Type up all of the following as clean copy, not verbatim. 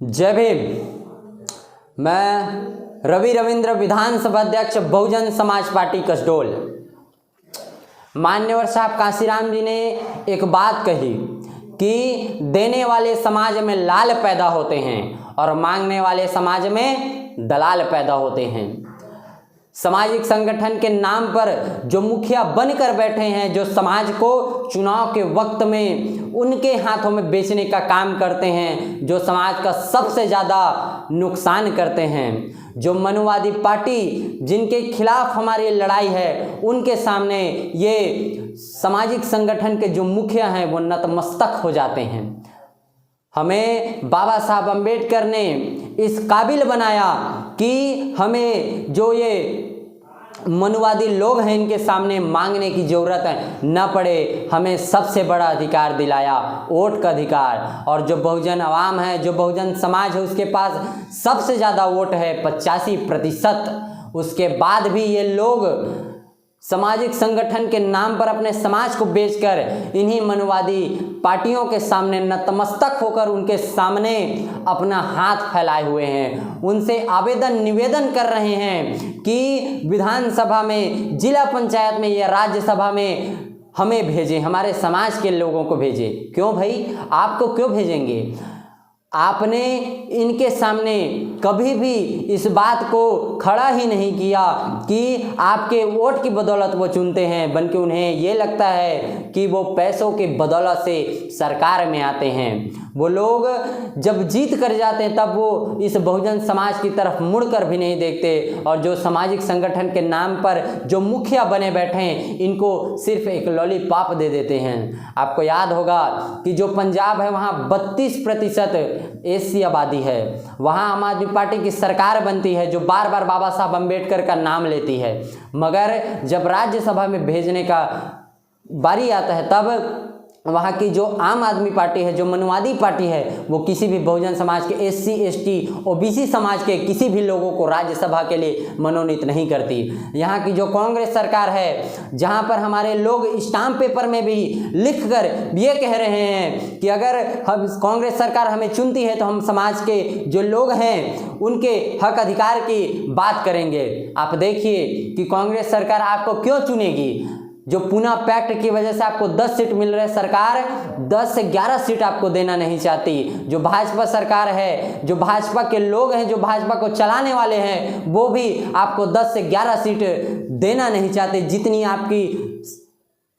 जय भीम। मैं रवि रविंद्र, विधानसभा अध्यक्ष, बहुजन समाज पार्टी कसडोल। मान्यवर साहब कांशीराम जी ने एक बात कही कि देने वाले समाज में लाल पैदा होते हैं और मांगने वाले समाज में दलाल पैदा होते हैं। सामाजिक संगठन के नाम पर जो मुखिया बनकर बैठे हैं, जो समाज को चुनाव के वक्त में उनके हाथों में बेचने का काम करते हैं, जो समाज का सबसे ज़्यादा नुकसान करते हैं, जो मनुवादी पार्टी जिनके खिलाफ हमारी लड़ाई है, उनके सामने ये सामाजिक संगठन के जो मुखिया हैं वो नतमस्तक हो जाते हैं। हमें बाबा साहब अम्बेडकर ने इस काबिल बनाया कि हमें जो ये मनुवादी लोग हैं इनके सामने मांगने की ज़रूरत न पड़े। हमें सबसे बड़ा अधिकार दिलाया, वोट का अधिकार। और जो बहुजन आवाम है, जो बहुजन समाज है, उसके पास सबसे ज़्यादा वोट है, 85%। उसके बाद भी ये लोग सामाजिक संगठन के नाम पर अपने समाज को बेचकर इन्हीं मनुवादी पार्टियों के सामने नतमस्तक होकर उनके सामने अपना हाथ फैलाए हुए हैं। उनसे आवेदन निवेदन कर रहे हैं कि विधानसभा में, जिला पंचायत में या राज्यसभा में हमें भेजें, हमारे समाज के लोगों को भेजें। क्यों भाई, आपको क्यों भेजेंगे? आपने इनके सामने कभी भी इस बात को खड़ा ही नहीं किया कि आपके वोट की बदौलत वो चुनते हैं, बल्कि उन्हें ये लगता है कि वो पैसों की बदौलत से सरकार में आते हैं। वो लोग जब जीत कर जाते हैं तब वो इस बहुजन समाज की तरफ मुड़कर भी नहीं देखते। और जो सामाजिक संगठन के नाम पर जो मुखिया बने बैठे हैं, इनको सिर्फ एक लॉलीपॉप दे देते हैं। आपको याद होगा कि जो पंजाब है वहाँ 32% एसी आबादी है। वहाँ आम आदमी पार्टी की सरकार बनती है जो बार बार बाबा साहब अम्बेडकर का नाम लेती है, मगर जब राज्यसभा में भेजने का बारी आता है तब वहाँ की जो आम आदमी पार्टी है, जो मनुवादी पार्टी है, वो किसी भी बहुजन समाज के SC ST OBC समाज के किसी भी लोगों को राज्यसभा के लिए मनोनीत नहीं करती। यहाँ की जो कांग्रेस सरकार है, जहाँ पर हमारे लोग स्टाम्प पेपर में भी लिखकर ये कह रहे हैं कि अगर हम कांग्रेस सरकार हमें चुनती है तो हम समाज के जो लोग हैं उनके हक अधिकार की बात करेंगे। आप देखिए कि कांग्रेस सरकार आपको क्यों चुनेगी? जो पूना पैक्ट की वजह से आपको 10 सीट मिल रहे, सरकार 10 से 11 सीट आपको देना नहीं चाहती। जो भाजपा सरकार है, जो भाजपा के लोग हैं, जो भाजपा को चलाने वाले हैं, वो भी आपको 10 से 11 सीट देना नहीं चाहते। जितनी आपकी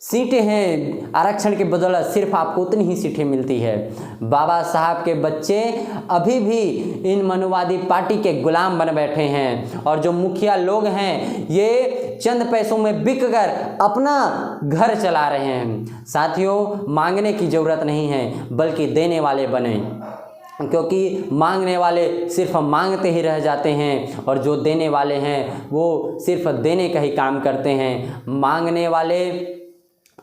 सीटें हैं आरक्षण के बदौलत, सिर्फ आपको उतनी ही सीटें मिलती है। बाबा साहब के बच्चे अभी भी इन मनुवादी पार्टी के गुलाम बन बैठे हैं। और जो मुखिया लोग हैं ये चंद पैसों में बिक कर अपना घर चला रहे हैं। साथियों, मांगने की ज़रूरत नहीं है, बल्कि देने वाले बने, क्योंकि मांगने वाले सिर्फ मांगते ही रह जाते हैं और जो देने वाले हैं वो सिर्फ देने का ही काम करते हैं। मांगने वाले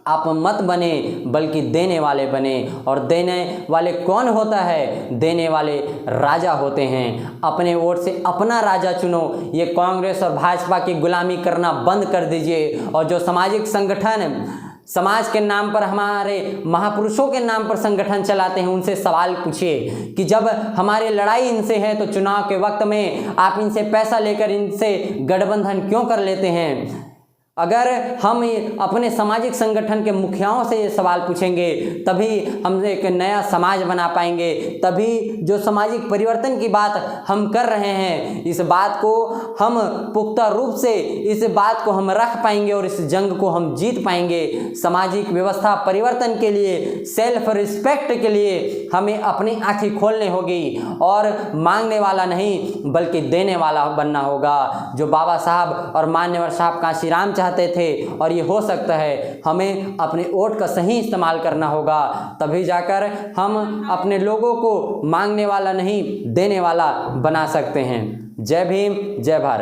आप मत बने, बल्कि देने वाले बने। और देने वाले कौन होता है? देने वाले राजा होते हैं। अपने वोट से अपना राजा चुनो। ये कांग्रेस और भाजपा की गुलामी करना बंद कर दीजिए। और जो सामाजिक संगठन समाज के नाम पर, हमारे महापुरुषों के नाम पर संगठन चलाते हैं, उनसे सवाल पूछिए कि जब हमारी लड़ाई इनसे है तो चुनाव के वक्त में आप इनसे पैसा लेकर इनसे गठबंधन क्यों कर लेते हैं? अगर हम अपने सामाजिक संगठन के मुखियाओं से ये सवाल पूछेंगे तभी हम एक नया समाज बना पाएंगे। तभी जो सामाजिक परिवर्तन की बात हम कर रहे हैं, इस बात को हम पुख्ता रूप से, इस बात को हम रख पाएंगे और इस जंग को हम जीत पाएंगे। सामाजिक व्यवस्था परिवर्तन के लिए, सेल्फ रिस्पेक्ट के लिए हमें अपनी आँखें खोलनी होगी और मांगने वाला नहीं बल्कि देने वाला बनना होगा, जो बाबा साहब और मान्यवर साहब कांशीराम चाहते थे। और ये हो सकता है हमें अपने वोट का सही इस्तेमाल करना होगा, तभी जाकर हम अपने लोगों को मांगने वाला नहीं देने वाला बना सकते हैं। जय भीम, जय भारत।